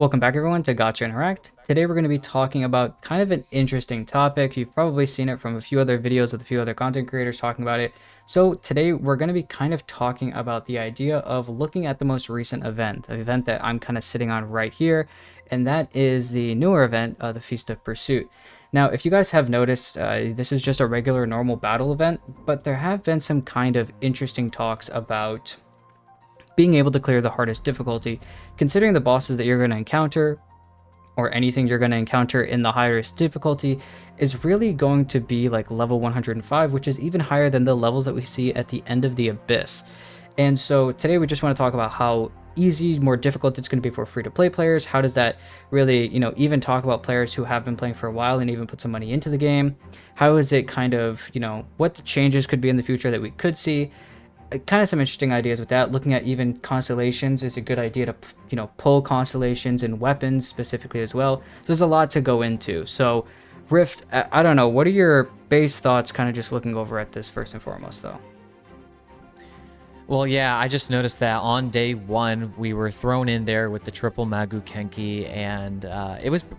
Welcome back everyone to Gotcha Interact. Today we're going to be talking about kind of an interesting topic. You've probably seen it from a few other videos with a few other content creators talking about it. So today we're going to be kind of talking about the idea of looking at the most recent event, an event that I'm kind of sitting on right here, and that is the newer event, the Feast of Pursuit. Now, if you guys have noticed, this is just a regular normal battle event, but there have been some kind of interesting talks about being able to clear the hardest difficulty, considering the bosses that you're going to encounter or anything you're going to encounter in the highest difficulty is really going to be like level 105, which is even higher than the levels that we see at the end of the Abyss. And so today we just want to talk about how easy, more difficult it's going to be for free-to-play players. How does that really, even talk about players who have been playing for a while and even put some money into the game? How is it kind of, what the changes could be in the future that we could see? Kind of some interesting ideas with that. Looking at even constellations is a good idea to pull constellations and weapons specifically as well. So there's a lot to go into. So Rift, I don't know, what are your base thoughts kind of just looking over at this first and foremost though? Well, yeah, I just noticed that on day one we were thrown in there with the triple Magu Kenki, and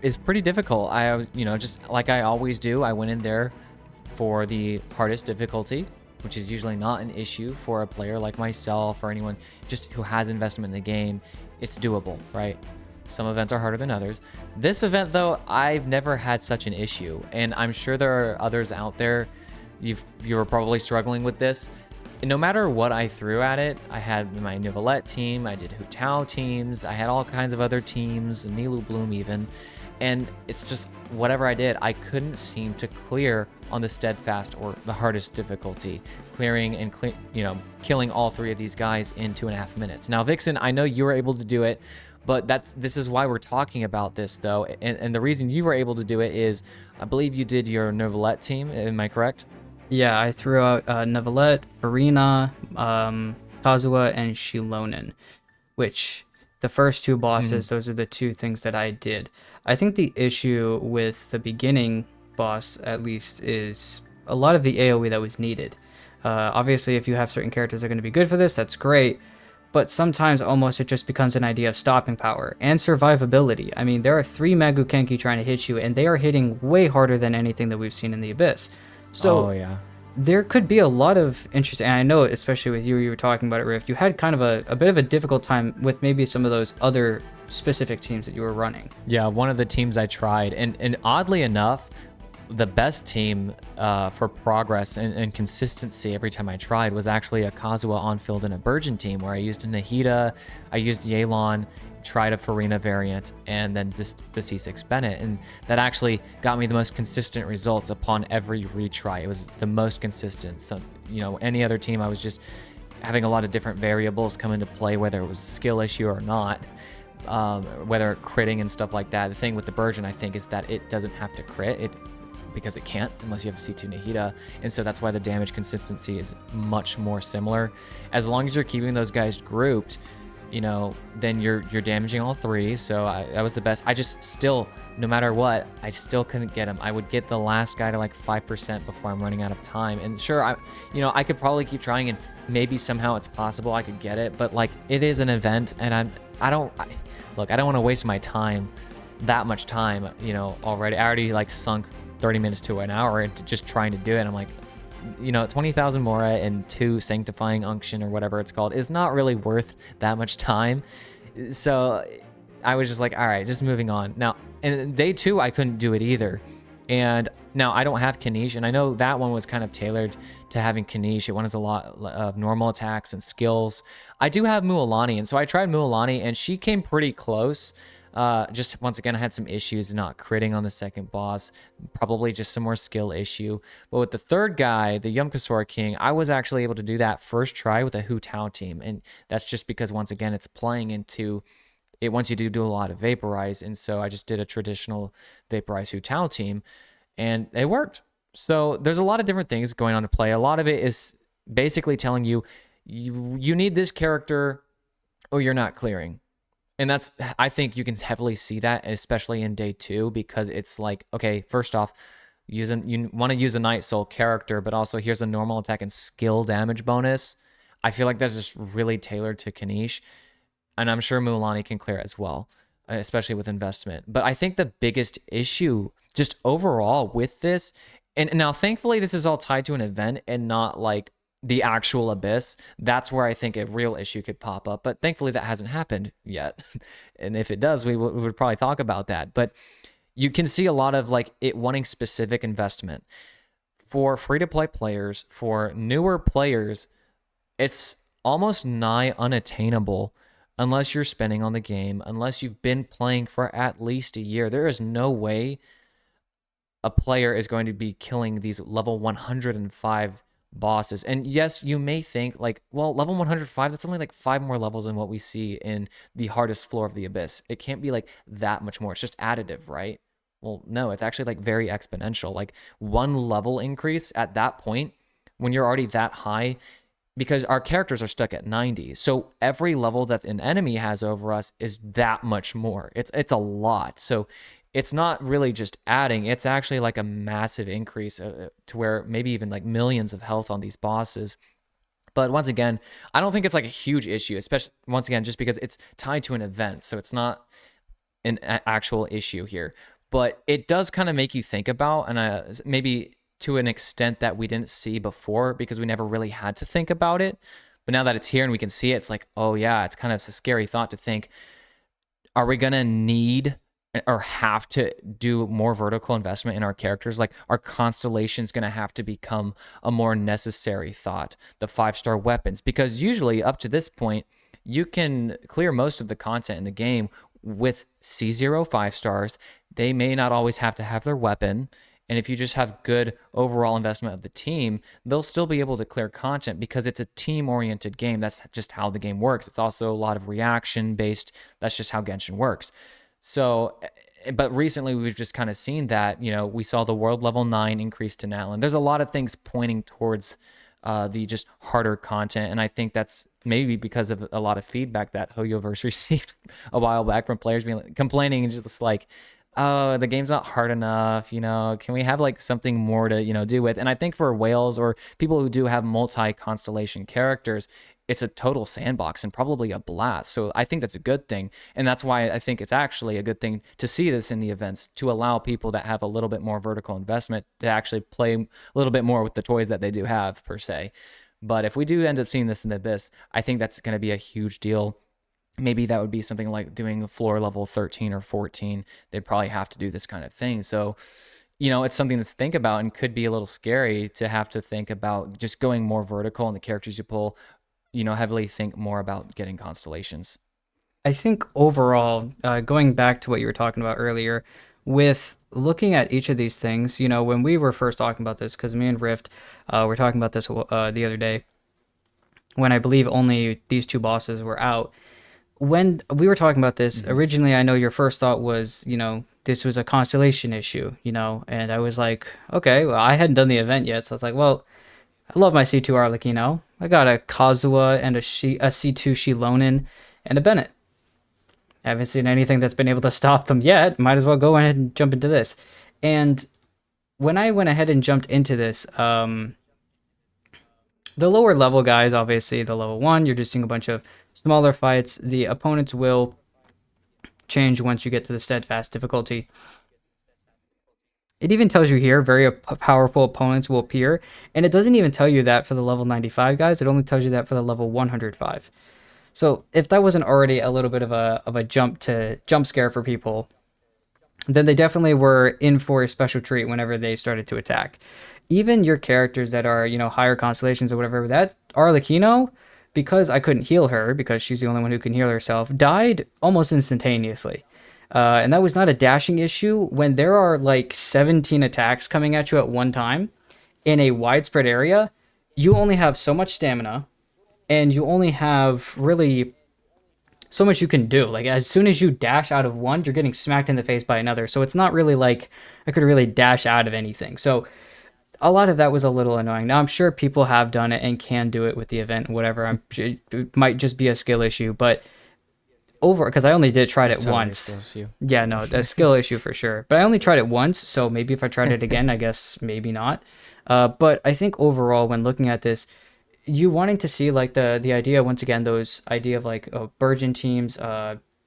it's pretty difficult. Just like I always do, I went in there for the hardest difficulty, which is usually not an issue for a player like myself or anyone just who has investment in the game. It's doable, right? Some events are harder than others. This event, though, I've never had such an issue, and I'm sure there are others out there. You were probably struggling with this. No matter what I threw at it, I had my Nivelette team, I did Hu Tao teams, I had all kinds of other teams, Nilu Bloom even, and it's just whatever I did, I couldn't seem to clear on the steadfast or the hardest difficulty, clearing and killing all three of these guys in 2.5 minutes. Now, Vixen, I know you were able to do it, but this is why we're talking about this though, and the reason you were able to do it is, I believe you did your Nivelette team. Am I correct? Yeah, I threw out Nevalette, Farina, Kazuha, and Shilonen, which the first two bosses, those are the two things that I did. I think the issue with the beginning boss, at least, is a lot of the AoE that was needed. Obviously, if you have certain characters that are going to be good for this, that's great, but sometimes almost it just becomes an idea of stopping power and survivability. I mean, there are 3 Magu Kenki trying to hit you, and they are hitting way harder than anything that we've seen in the Abyss. So, Oh yeah. there could be a lot of interest, and I know especially with you were talking about it, Rift, you had kind of a bit of a difficult time with maybe some of those other specific teams that you were running. Yeah, one of the teams I tried, and oddly enough, the best team for progress and consistency every time I tried was actually a Kazuha on-field and a Burgeon team, where I used a Nahida, I used Yelan, tried a Farina variant, and then just the C6 Bennett, and that actually got me the most consistent results upon every retry. It was the most consistent. So, any other team, I was just having a lot of different variables come into play, whether it was a skill issue or not, whether critting and stuff like that. The thing with the Burgeon, I think, is that it doesn't have to crit, because it can't unless you have a C2 Nahida, and so that's why the damage consistency is much more similar. As long as you're keeping those guys grouped, then you're damaging all three. So that was the best. I just still, no matter what, I still couldn't get him. I would get the last guy to like 5% before I'm running out of time. And sure, I could probably keep trying, and maybe somehow it's possible I could get it. But like, it is an event, and I don't want to waste my time, that much time. Already, I already like sunk 30 minutes to an hour into just trying to do it. I'm like, 20,000 mora and 2 sanctifying unction or whatever it's called is not really worth that much time. So I was just like, all right, just moving on. Now, and day 2, I couldn't do it either. And now I don't have Kanish, and I know that one was kind of tailored to having Kanish. It one has a lot of normal attacks and skills. I do have Mualani, and so I tried Mualani, and she came pretty close. Just once again, I had some issues not critting on the second boss, probably just some more skill issue. But with the third guy, the Yumkasora King, I was actually able to do that first try with a Hu Tao team. And that's just because, once again, it's playing into it once you do a lot of Vaporize. And so I just did a traditional Vaporize Hu Tao team, and it worked. So there's a lot of different things going on to play. A lot of it is basically telling you need this character or you're not clearing. And I think you can heavily see that, especially in day 2, because it's like, okay, first off, you want to use a Night Soul character, but also here's a normal attack and skill damage bonus. I feel like that's just really tailored to Kanish, and I'm sure Mualani can clear as well. especially with investment. But I think the biggest issue just overall with this, and now thankfully this is all tied to an event and not like the actual abyss. That's where I think a real issue could pop up. But thankfully that hasn't happened yet. And if it does, we would probably talk about that. But you can see a lot of like it wanting specific investment for free to play players, for newer players. It's almost nigh unattainable unless you're spending on the game, unless you've been playing for at least a year. There is no way a player is going to be killing these level 105 bosses. And yes, you may think like, well, level 105, that's only like 5 more levels than what we see in the hardest floor of the abyss. It can't be like that much more. It's just additive, right? Well, no, it's actually like very exponential. Like 1 level increase at that point when you're already that high, because our characters are stuck at 90. So every level that an enemy has over us is that much more. It's a lot. So it's not really just adding, it's actually like a massive increase to where maybe even like millions of health on these bosses. But once again, I don't think it's like a huge issue, especially once again, just because it's tied to an event. So it's not an actual issue here. But it does kind of make you think about, and maybe to an extent that we didn't see before because we never really had to think about it. But now that it's here and we can see it, it's like, oh yeah, it's kind of a scary thought to think, are we going to need or have to do more vertical investment in our characters? Like, our constellation's going to have to become a more necessary thought. The 5-star weapons, because usually up to this point, you can clear most of the content in the game with C0 5-stars. They may not always have to have their weapon. And if you just have good overall investment of the team, they'll still be able to clear content because it's a team-oriented game. That's just how the game works. It's also a lot of reaction-based. That's just how Genshin works. So, but recently we've just kind of seen that, we saw the world level 9 increase to Natlan. There's a lot of things pointing towards the just harder content. And I think that's maybe because of a lot of feedback that Hoyoverse received a while back from players complaining and just like, oh, the game's not hard enough, can we have like something more to, do with? And I think for whales or people who do have multi-constellation characters, it's a total sandbox and probably a blast. So I think that's a good thing. And that's why I think it's actually a good thing to see this in the events, to allow people that have a little bit more vertical investment to actually play a little bit more with the toys that they do have, per se. But if we do end up seeing this in the abyss, I think that's going to be a huge deal. Maybe that would be something like doing floor level 13 or 14. They'd probably have to do this kind of thing. So, it's something to think about and could be a little scary to have to think about just going more vertical in the characters you pull, heavily think more about getting constellations. I think overall, going back to what you were talking about earlier, with looking at each of these things, when we were first talking about this, because me and Rift were talking about this the other day, when I believe only these 2 bosses were out. When we were talking about this, originally, I know your first thought was, this was a constellation issue, and I was like, okay, well, I hadn't done the event yet, so I was like, well, I love my C2 Arlecchino. I got a Kazuha and a C2 Shilonin and a Bennett. I haven't seen anything that's been able to stop them yet. Might as well go ahead and jump into this. And when I went ahead and jumped into this, the lower level guys, obviously the level 1, you're just seeing a bunch of smaller fights. The opponents will change once you get to the steadfast difficulty. It even tells you here, very powerful opponents will appear. And it doesn't even tell you that for the level 95 guys. It only tells you that for the level 105. So if that wasn't already a little bit of a jump scare for people, then they definitely were in for a special treat whenever they started to attack. Even your characters that are, higher constellations or whatever, that Arlecchino, because I couldn't heal her, because she's the only one who can heal herself, died almost instantaneously. And that was not a dashing issue. When there are like 17 attacks coming at you at one time in a widespread area, you only have so much stamina, and you only have really so much you can do. Like, as soon as you dash out of one, you're getting smacked in the face by another. So it's not really like I could really dash out of anything. So a lot of that was a little annoying. Now, I'm sure people have done it and can do it with the event, whatever. It might just be a skill issue, but because I only tried it Totally once. Yeah, no, a skill issue for sure. But I only tried it once, so maybe if I tried it again, I guess maybe not. But I think overall, when looking at this, you wanting to see like the idea, once again, those idea of like burgeon teams,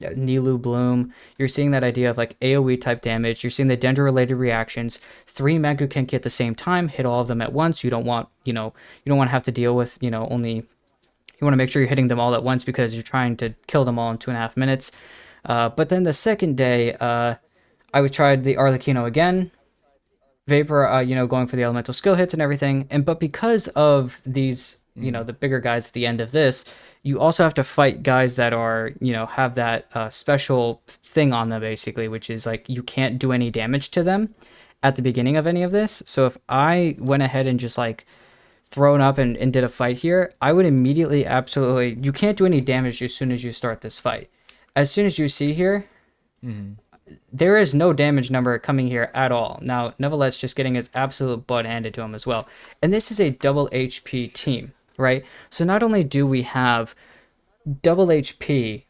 Nilu Bloom. You're seeing that idea of like AoE type damage. You're seeing the Dendro related reactions. Three Megukenki at the same time, hit all of them at once. You don't want, you don't want to have to deal with, only, you want to make sure you're hitting them all at once because you're trying to kill them all in 2.5 minutes. But then the second day, I would try the Arlecchino again. Vapor, going for the elemental skill hits and everything. But because of these, Mm-hmm. the bigger guys at the end of this, you also have to fight guys that are, have that special thing on them basically, which is like you can't do any damage to them at the beginning of any of this. So if I went ahead and just like thrown up and did a fight here, I would immediately absolutely, you can't do any damage as soon as you start this fight. As soon as you see here, Mm-hmm. there is no damage number coming here at all. Now, nevertheless, just getting his absolute butt handed to him as well. And this is a double HP team, right? So not only do we have double HP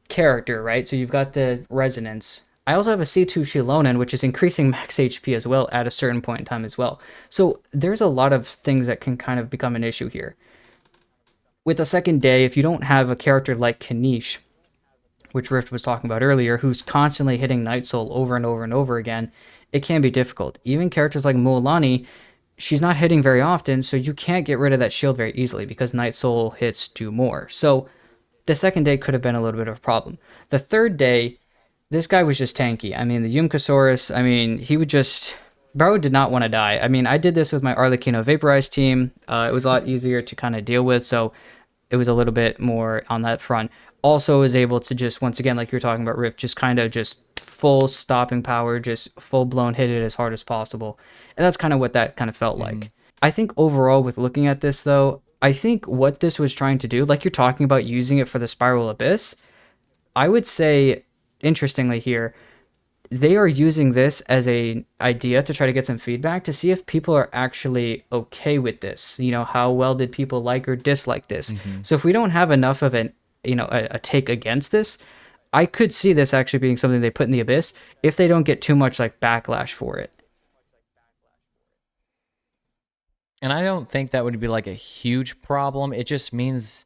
character, right? So you've got the resonance. I also have a C2 Shilonen, which is increasing max HP as well at a certain point in time as well. So there's a lot of things that can kind of become an issue here. With the second day, if you don't have a character like Kanish, which Rift was talking about earlier, who's constantly hitting Night Soul over and over and over again, it can be difficult. Even characters like Mualani, she's not hitting very often, so you can't get rid of that shield very easily because Night Soul hits do more. So the second day could have been a little bit of a problem. The third day, this guy was just tanky. I mean, the Yumkasaurus, I mean, he would just. Bro did not want to die. I mean, I did this with my Arlecchino Vaporized team. It was a lot easier to kind of deal with, so it was a little bit more on that front. Also was able to just, once again, like you were talking about Rift, just kind of just full stopping power, just full blown hit it as hard as possible. And that's kind of what that kind of felt Mm-hmm. like. I think overall with looking at this though, I think what this was trying to do, like you're talking about using it for the Spiral Abyss, I would say, interestingly here, they are using this as a idea to try to get some feedback to see if people are actually okay with this. How well did people like or dislike this? Mm-hmm. So if we don't have enough of a take against this, I could see this actually being something they put in the abyss if they don't get too much like backlash for it. And I don't think that would be like a huge problem. It just means,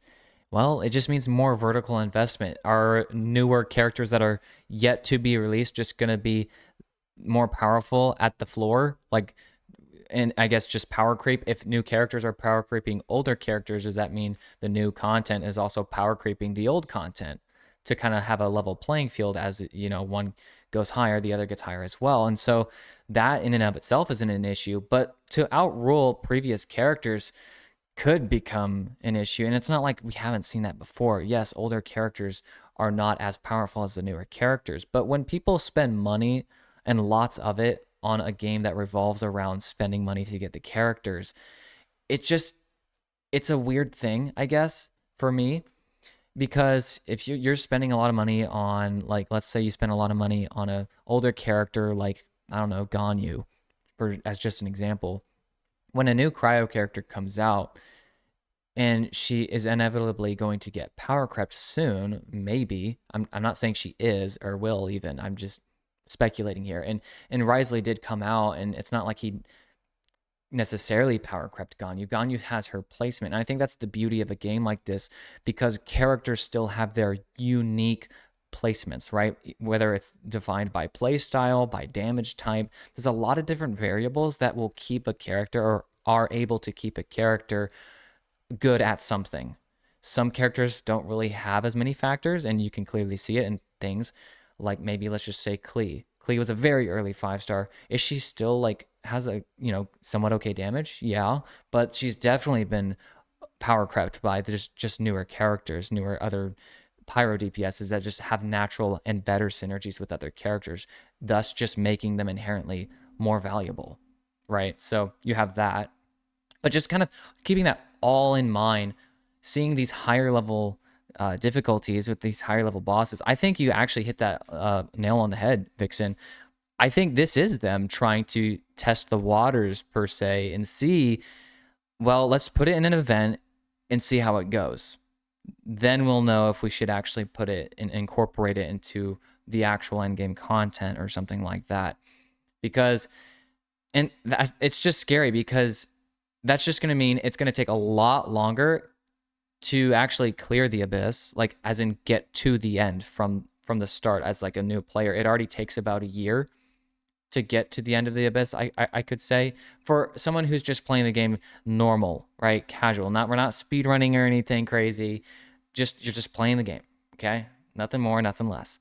well, it just means more vertical investment. Are newer characters that are yet to be released just going to be more powerful at the floor? Like, and I guess just power creep. If new characters are power creeping older characters, does that mean the new content is also power creeping the old content to kind of have a level playing field? As one goes higher, the other gets higher as well. And so that in and of itself isn't an issue, but to outrule previous characters could become an issue. And it's not like we haven't seen that before. Yes, older characters are not as powerful as the newer characters, but when people spend money and lots of it on a game that revolves around spending money to get the characters, it just, it's a weird thing, I guess, for me. Because if you're spending a lot of money on, like, let's say you spend a lot of money on a older character like, I don't know, Ganyu, for as just an example, when a new cryo character comes out and she is inevitably going to get power crept soon, maybe. I'm not saying she is or will even. I'm just speculating here. And Risley did come out, and it's not like he necessarily power crept Ganyu. Ganyu has her placement. And I think that's the beauty of a game like this, because characters still have their unique placements, right? Whether it's defined by play style, by damage type, there's a lot of different variables that will keep a character, or are able to keep a character good at something. Some characters don't really have as many factors, and you can clearly see it in things like, maybe let's just say Klee. Klee was a very early 5-star. Is she still like has a somewhat okay damage? Yeah, but she's definitely been power crept by just newer characters, newer other pyro DPSs that just have natural and better synergies with other characters, thus just making them inherently more valuable, right? So you have that, but just kind of keeping that all in mind, seeing these higher level difficulties with these higher level bosses, I think you actually hit that nail on the head, Vixen. I think this is them trying to test the waters per se and see, well, let's put it in an event and see how it goes. Then we'll know if we should actually put it and incorporate it into the actual endgame content or something like that. Because, and it's just scary, because that's just going to mean it's going to take a lot longer to actually clear the abyss, like as in get to the end from from the start as like a new player. It already takes about a year to get to the end of the abyss. I could say for someone who's just playing the game normal, right, casual. Not we're not speed running or anything crazy. Just you're just playing the game. Okay, nothing more, nothing less.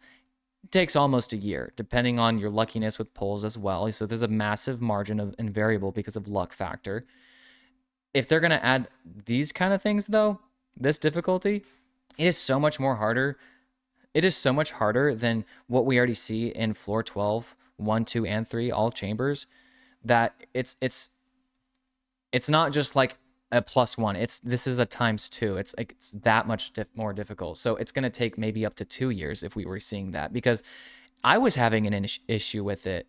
It takes almost a year, depending on your luckiness with pulls as well. So there's a massive margin of invariable because of luck factor. If they're gonna add these kind of things though, this difficulty, it is so much more harder. It is so much harder than what we already see in floor 12, 1, 2, and 3, all chambers, that it's not just like a +1. This is a ×2. It's like it's that much more difficult. So it's gonna take maybe up to 2 years if we were seeing that, because I was having an issue with it,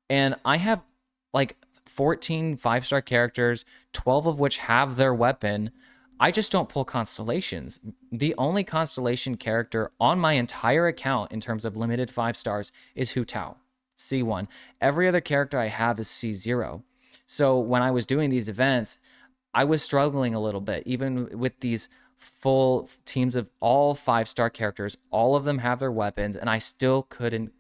and I have like 14 5-star characters, 12 of which have their weapon. I just don't pull constellations. The only constellation character on my entire account in terms of limited 5 stars is Hu Tao, C1. Every other character I have is C0. So when I was doing these events, I was struggling a little bit, even with these full teams of all 5-star characters. All of them have their weapons, and I still couldn't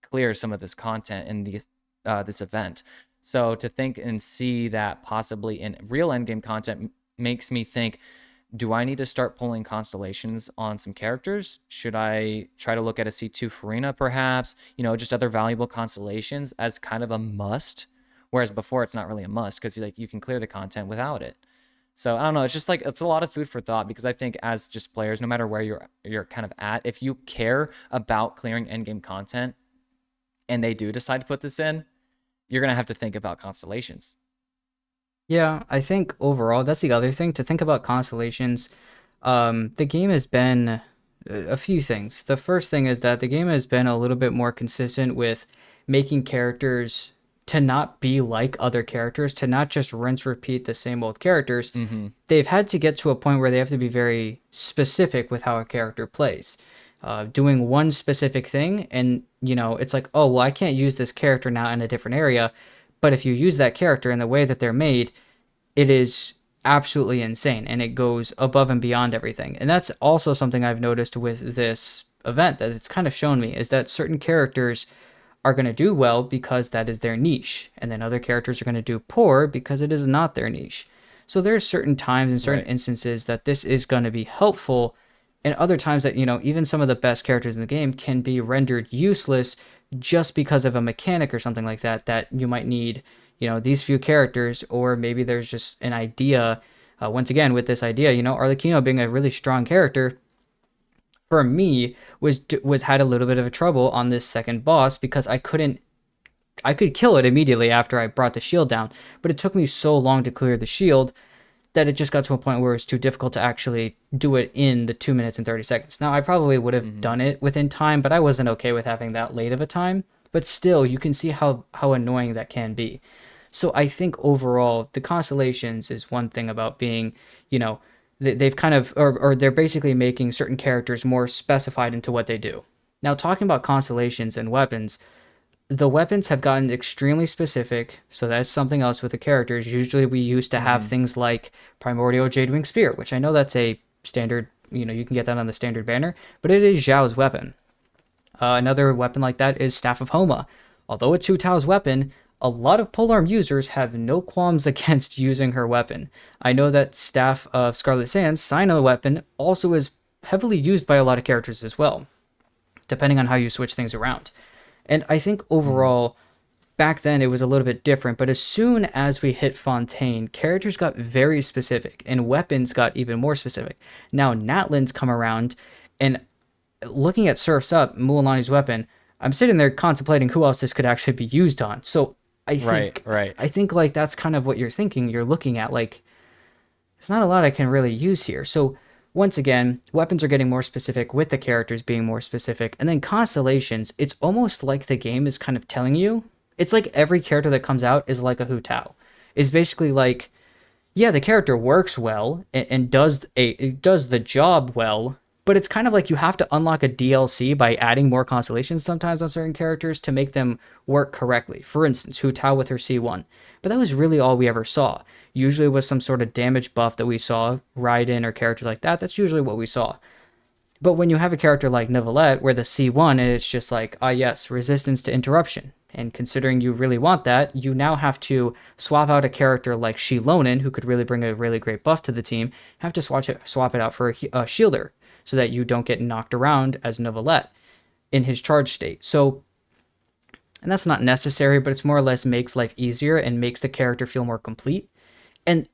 clear some of this content in this event. So to think and see that possibly in real endgame content makes me think, do I need to start pulling constellations on some characters? Should I try to look at a C2 Farina perhaps? Just other valuable constellations as kind of a must. Whereas before it's not really a must, because like you can clear the content without it. So I don't know. It's just like it's a lot of food for thought, because I think as just players, no matter where you're kind of at, if you care about clearing endgame content, and they do decide to put this in, you're gonna have to think about constellations. Yeah, I think overall that's the other thing to think about constellations. The game has been a few things. The first thing is that the game has been a little bit more consistent with making characters to not be like other characters, to not just rinse repeat the same old characters. Mm-hmm. They've had to get to a point where they have to be very specific with how a character plays. Doing one specific thing, and it's like, oh well, I can't use this character now in a different area, but if you use that character in the way that they're made, it is absolutely insane, and it goes above and beyond everything. And that's also something I've noticed with this event, that it's kind of shown me, is that certain characters are going to do well because that is their niche, and then other characters are going to do poor because it is not their niche. So there's certain times and certain instances that this is going to be helpful, and other times that even some of the best characters in the game can be rendered useless just because of a mechanic or something like that you might need these few characters. Or maybe there's just an idea, once again with this idea, Arlecchino being a really strong character for me was had a little bit of a trouble on this second boss, because I could kill it immediately after I brought the shield down, but it took me so long to clear the shield that it just got to a point where it was too difficult to actually do it in the 2 minutes and 30 seconds. Now, I probably would have done it within time, but I wasn't okay with having that late of a time. But still, you can see how annoying that can be. So I think overall, the constellations is one thing about being, they've kind of, or they're basically making certain characters more specified into what they do. Now, talking about constellations and weapons, the weapons have gotten extremely specific, so that's something else with the characters. Usually we used to have things like Primordial Jadewing Spear, which I know that's a standard, you can get that on the standard banner, but it is Zhao's weapon. Another weapon like that is Staff of Homa. Although it's Hu Tao's weapon, a lot of polearm users have no qualms against using her weapon. I know that Staff of Scarlet Sands, Sino weapon, also is heavily used by a lot of characters as well, depending on how you switch things around. And I think overall, back then it was a little bit different, but as soon as we hit Fontaine, characters got very specific, and weapons got even more specific. Now Natlan's come around, and looking at Surf's Up, Mulanani's weapon, I'm sitting there contemplating who else this could actually be used on. So I think, I think like that's kind of what you're thinking. You're looking at like, there's not a lot I can really use here. So once again, weapons are getting more specific with the characters being more specific. And then constellations, it's almost like the game is kind of telling you, it's like every character that comes out is like a Hu Tao. It's basically like, yeah, the character works well and does the job well, but it's kind of like you have to unlock a DLC by adding more constellations sometimes on certain characters to make them work correctly. For instance, Hu Tao with her C1. But that was really all we ever saw. Usually was some sort of damage buff that we saw, Raiden or characters like that. That's usually what we saw. But when you have a character like Neuvillette, where the C1, and it's just like, ah, yes, resistance to interruption. And considering you really want that, you now have to swap out a character like Shilonen, who could really bring a really great buff to the team, have to swap it out for a shielder so that you don't get knocked around as Neuvillette in his charge state. So, and that's not necessary, but it's more or less makes life easier and makes the character feel more complete. And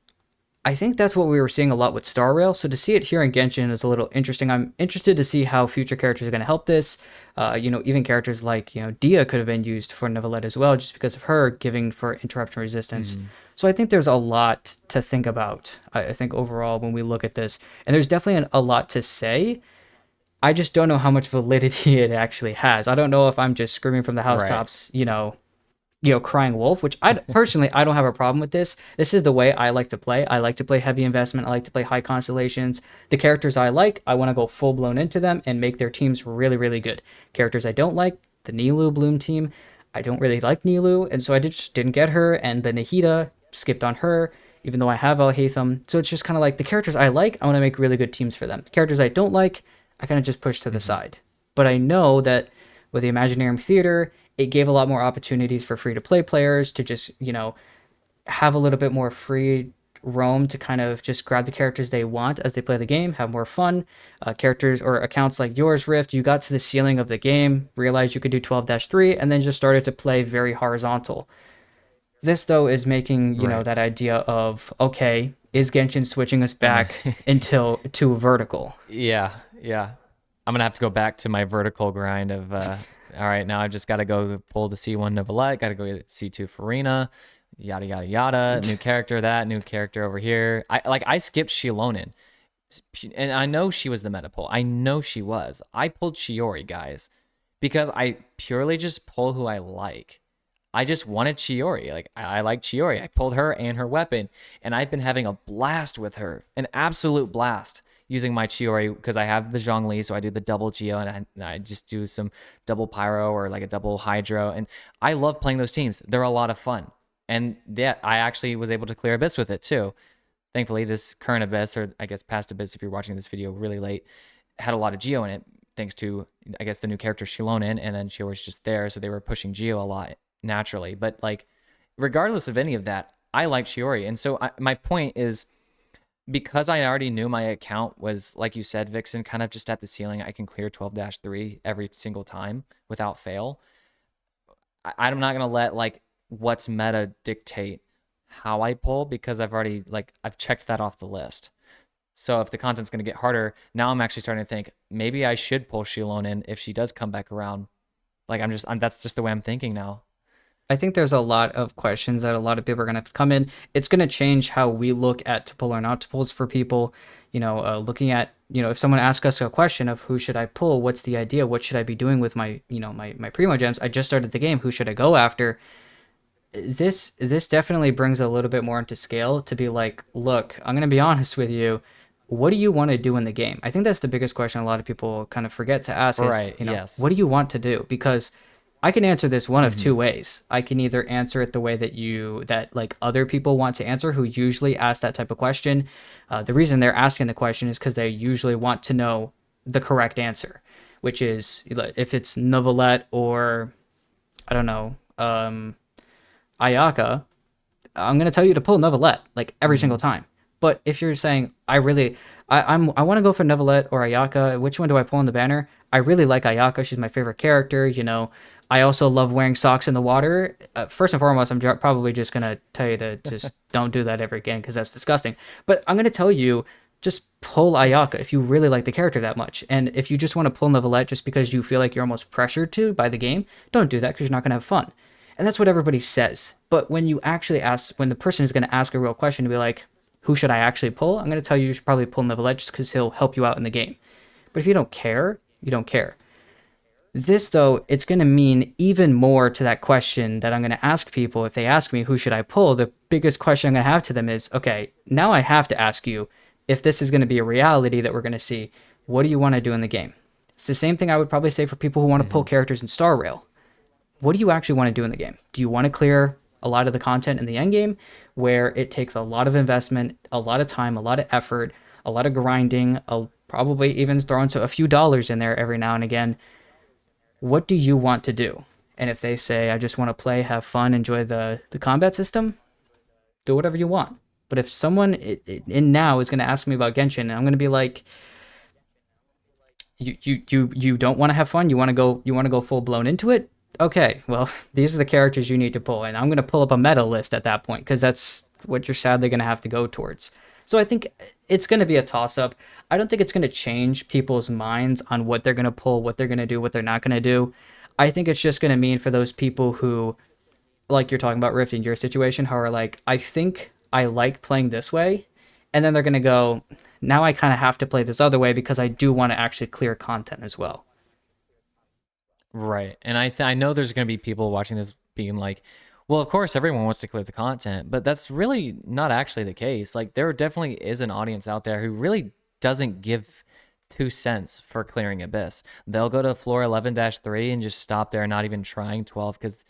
I think that's what we were seeing a lot with Star Rail. So to see it here in Genshin is a little interesting. I'm interested to see how future characters are going to help this. Even characters like, Dia could have been used for Neuvillette as well, just because of her giving for interruption resistance. So I think there's a lot to think about, I think, overall, when we look at this. And there's definitely a lot to say. I just don't know how much validity it actually has. I don't know if I'm just screaming from the Right. housetops, crying wolf, which I personally, I don't have a problem with this. This is the way I like to play. I like to play heavy investment. I like to play high constellations. The characters I like, I want to go full blown into them and make their teams really, really good. Characters I don't like, the Nilou Bloom team, I don't really like Nilou, and so I just didn't get her. And the Nahida, skipped on her, even though I have Alhaitham. So it's just kind of like the characters I like, I want to make really good teams for them. The characters I don't like, I kind of just push to the Hmm. side. But I know that with the Imaginarium Theater, it gave a lot more opportunities for free to play players to just, have a little bit more free roam to kind of just grab the characters they want as they play the game, have more fun. Characters or accounts like yours, Rift, you got to the ceiling of the game, realized you could do 12-3, and then just started to play very horizontal. This, though, is making, Right. that idea of, okay, is Genshin switching us I'm a back until to vertical? Yeah, yeah. I'm gonna have to go back to my vertical grind of all right, now I just gotta go pull the C1 Neuvillette, gotta go get C2 Farina, yada yada yada. New character, that new character over here. I skipped Shilonen. And I know she was the meta pull. I know she was. I pulled Shiori, guys, because I purely just pull who I like. I just wanted Chiori. Like I like Chiori. I pulled her and her weapon, and I've been having a blast with her, an absolute blast using my Chiori because I have the Zhongli, so I do the double Geo and I just do some double Pyro or like a double Hydro, and I love playing those teams. They're a lot of fun, and yeah, I actually was able to clear Abyss with it too. Thankfully, this current Abyss, or I guess past Abyss, if you're watching this video really late, had a lot of Geo in it, thanks to I guess the new character Shilonen, and then she was just there, so they were pushing Geo a lot naturally. But like, regardless of any of that, I like Shiori, and so my point is because I already knew my account was, like you said, Vixen, kind of just at the ceiling. I can clear 12-3 every single time without fail. I'm not gonna let like what's meta dictate how I pull because I've checked that off the list. So if the content's gonna get harder, now I'm actually starting to think maybe I should pull Shilonen if she does come back around. Like that's just the way I'm thinking now. I think there's a lot of questions that a lot of people are going to come in. It's going to change how we look at to pull or not to pulls for people. Looking at, if someone asks us a question of who should I pull, what's the idea, what should I be doing with my, my primogems? I just started the game. Who should I go after? This definitely brings a little bit more into scale to be like, look, I'm going to be honest with you. What do you want to do in the game? I think that's the biggest question a lot of people kind of forget to ask is, Right. Yes. what do you want to do? Because I can answer this one of Mm-hmm. two ways. I can either answer it the way that like other people want to answer who usually ask that type of question. The reason they're asking the question is because they usually want to know the correct answer, which is if it's Neuvillette or I don't know, Ayaka, I'm gonna tell you to pull Neuvillette like every Mm-hmm. single time. But if you're saying I want to go for Neuvillette or Ayaka, which one do I pull in the banner? I really like Ayaka. She's my favorite character. I also love wearing socks in the water. First and foremost, I'm probably just gonna tell you to just don't do that ever again because that's disgusting. But I'm gonna tell you just pull Ayaka if you really like the character that much. And if you just want to pull Neuvillette just because you feel like you're almost pressured to by the game, don't do that because you're not gonna have fun. And that's what everybody says. But when you actually ask, when the person is going to ask a real question to be like, who should I actually pull? I'm going to tell you should probably pull Neuvillette just because he'll help you out in the game. But if you don't care, you don't care. This, though, it's going to mean even more to that question that I'm going to ask people if they ask me, who should I pull? The biggest question I'm going to have to them is, okay, now I have to ask you if this is going to be a reality that we're going to see. What do you want to do in the game? It's the same thing I would probably say for people who want to Mm-hmm. pull characters in Star Rail. What do you actually want to do in the game? Do you want to clear a lot of the content in the end game where it takes a lot of investment, a lot of time, a lot of effort, a lot of grinding, probably even throwing a few dollars in there every now and again. What do you want to do? And if they say, I just want to play, have fun, enjoy the combat system, do whatever you want. But if someone in now is going to ask me about Genshin, I'm going to be like, you don't want to have fun. You want to go full blown into it. Okay, well, these are the characters you need to pull, and I'm going to pull up a meta list at that point because that's what you're sadly going to have to go towards. So I think it's going to be a toss up. I don't think it's going to change people's minds on what they're going to pull, what they're going to do, what they're not going to do. I think it's just going to mean for those people who, like you're talking about Rift in your situation, how are like, I think I like playing this way, and then they're gonna go, now I kind of have to play this other way because I do want to actually clear content as well. Right. And I know there's going to be people watching this being like, well, of course everyone wants to clear the content, but that's really not actually the case. Like there definitely is an audience out there who really doesn't give 2 cents for clearing Abyss. They'll go to floor 11-3 and just stop there, not even trying 12 because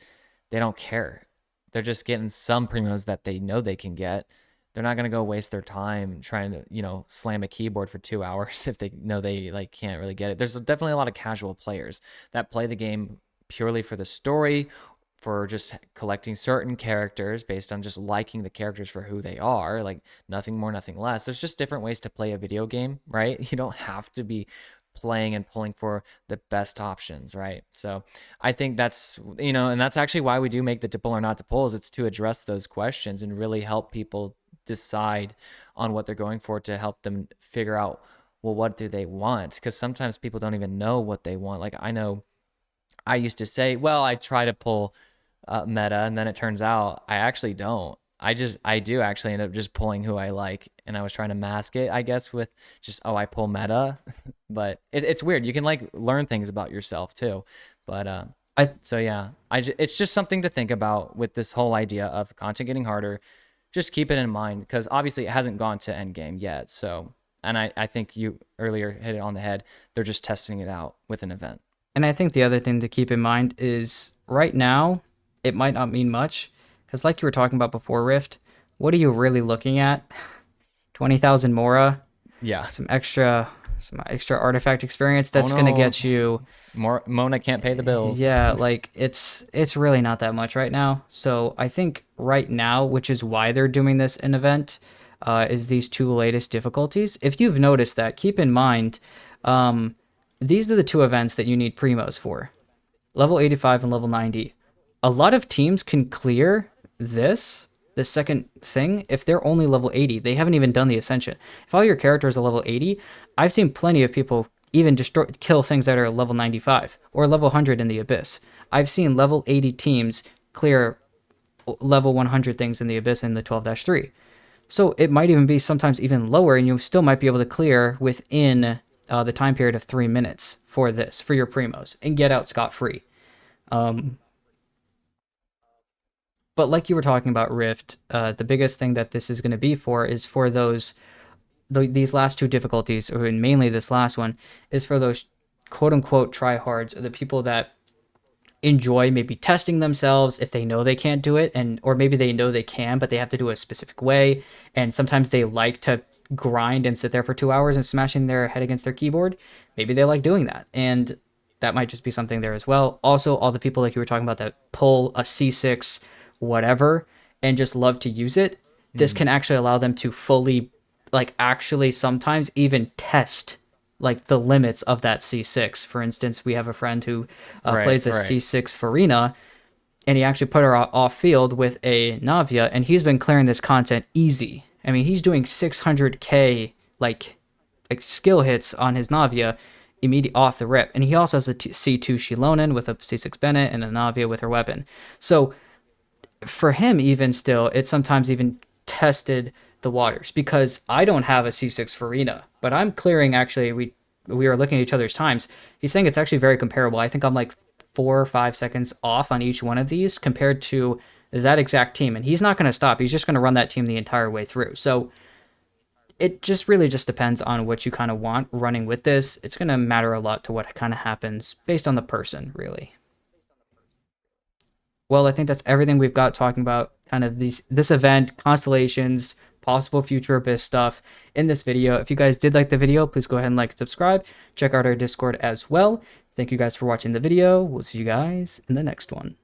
they don't care. They're just getting some primos that they know they can get. They're not going to go waste their time trying to, slam a keyboard for 2 hours if they know they like can't really get it. There's definitely a lot of casual players that play the game purely for the story, for just collecting certain characters based on just liking the characters for who they are, like nothing more, nothing less. There's just different ways to play a video game, right? You don't have to be playing and pulling for the best options, right? So I think that's, and that's actually why we do make the to pull or not to pull, is it's to address those questions and really help people decide on what they're going for, to help them figure out, well, what do they want? Because sometimes people don't even know what they want. Like I know I used to say, well, I try to pull meta, and then it turns out I actually don't. I do actually end up just pulling who I like, and I was trying to mask it, I guess, with just, oh, I pull meta. But it's weird. You can like learn things about yourself too. But I so yeah, it's just something to think about with this whole idea of content getting harder. Just keep it in mind, because obviously it hasn't gone to end game yet. So, and I think you earlier hit it on the head. They're just testing it out with an event. and I think the other thing to keep in mind is right now it might not mean much because, like you were talking about before, Rift, what are you really looking at? 20,000 mora, Yeah. some extra artifact experience Oh that's gonna no, get you. Mona can't pay the bills. Yeah, like it's really not that much right now. So I think right now, which is why they're doing this in event, is these two latest difficulties. If you've noticed that, keep in mind, um, these are the two events that you need primos for, level 85 and level 90. A lot of teams can clear this second thing if they're only level 80. They haven't even done the ascension. If all your characters are level 80, I've seen plenty of people even kill things that are level 95 or level 100 in the abyss. I've seen level 80 teams clear level 100 things in the abyss in the 12-3. So it might even be sometimes even lower, and you still might be able to clear within the time period of 3 minutes for this, for your primos, and get out scot-free. Um, but like you were talking about Rift, the biggest thing that this is going to be for is for these last two difficulties, or mainly this last one, is for those quote unquote tryhards, or the people that enjoy maybe testing themselves if they know they can't do it, and or maybe they know they can but they have to do it a specific way, and sometimes they like to grind and sit there for 2 hours and smashing their head against their keyboard. Maybe they like doing that, and that might just be something there as well. Also, all the people like you were talking about that pull a C6 whatever and just love to use it, this Mm, can actually allow them to fully, like, actually sometimes even test like the limits of that C6. For instance, we have a friend who right, plays a right. C6 Farina, and he actually put her off field with a Navia, and he's been clearing this content easy. I mean, he's doing 600k like skill hits on his Navia immediate off the rip, and he also has a C2 Shilonen with a C6 Bennett and a Navia with her weapon. So for him, even still, it sometimes even tested the waters because I don't have a C6 Farina, but I'm clearing. Actually, we are looking at each other's times. He's saying it's actually very comparable. I think I'm like 4 or 5 seconds off on each one of these compared to that exact team, and he's not going to stop. He's just going to run that team the entire way through. So it just really just depends on what you kind of want running with this. It's going to matter a lot to what kind of happens based on the person, really. Well, I think that's everything we've got talking about kind of this event, constellations, possible future Abyss stuff in this video. If you guys did like the video, please go ahead and like and subscribe. Check out our Discord as well. Thank you guys for watching the video. We'll see you guys in the next one.